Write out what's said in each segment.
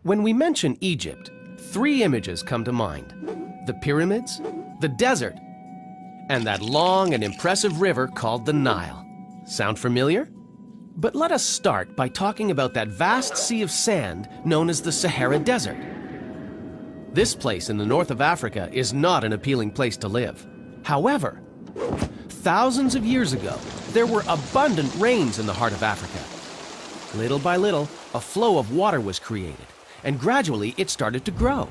When we mention Egypt, three images come to mind: the pyramids, the desert, and that long and impressive river called the Nile. Sound familiar? But let us start by talking about that vast sea of sand known as the Sahara Desert. This place in the north of Africa is not an appealing place to live. However, thousands of years ago, there were abundant rains in the heart of Africa. Little by little, a flow of water was created, and gradually it started to grow.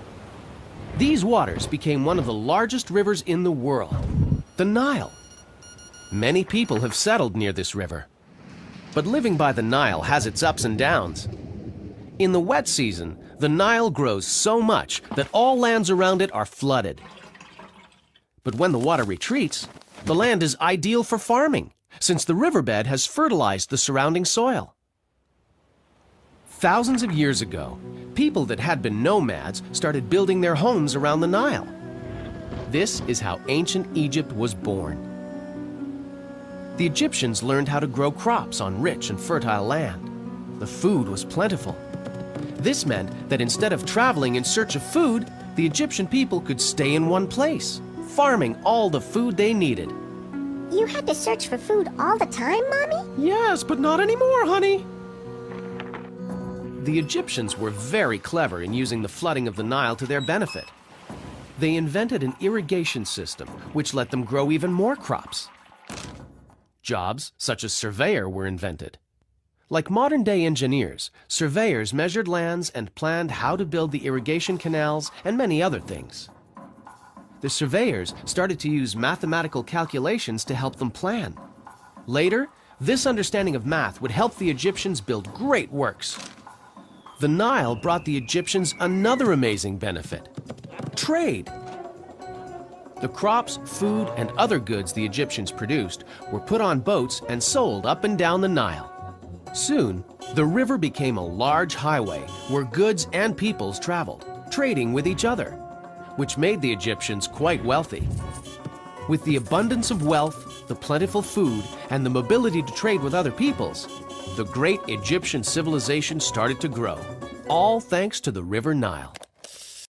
These waters became one of the largest rivers in the world, the Nile. Many people have settled near this river. But living by the Nile has its ups and downs. In the wet season, the Nile grows so much that all lands around it are flooded. But when the water retreats, the land is ideal for farming, since the riverbed has fertilized the surrounding soil. Thousands of years ago, people that had been nomads started building their homes around the Nile. This is how ancient Egypt was born. The Egyptians learned how to grow crops on rich and fertile land. The food was plentiful. This meant that instead of traveling in search of food, the Egyptian people could stay in one place, farming all the food they needed. You had to search for food all the time, Mommy? Yes, but not anymore, honey. The Egyptians were very clever in using the flooding of the Nile to their benefit. They invented an irrigation system which let them grow even more crops. Jobs such as surveyor were invented. Like modern-day engineers, surveyors measured lands and planned how to build the irrigation canals and many other things. The surveyors started to use mathematical calculations to help them plan. Later, this understanding of math would help the Egyptians build great works. The Nile brought the Egyptians another amazing benefit: trade. The crops, food, and other goods the Egyptians produced were put on boats and sold up and down the Nile. Soon, the river became a large highway where goods and peoples traveled, trading with each other, which made the Egyptians quite wealthy. With the abundance of wealth, the plentiful food, and the mobility to trade with other peoples, the great Egyptian civilization started to grow, all thanks to the River Nile.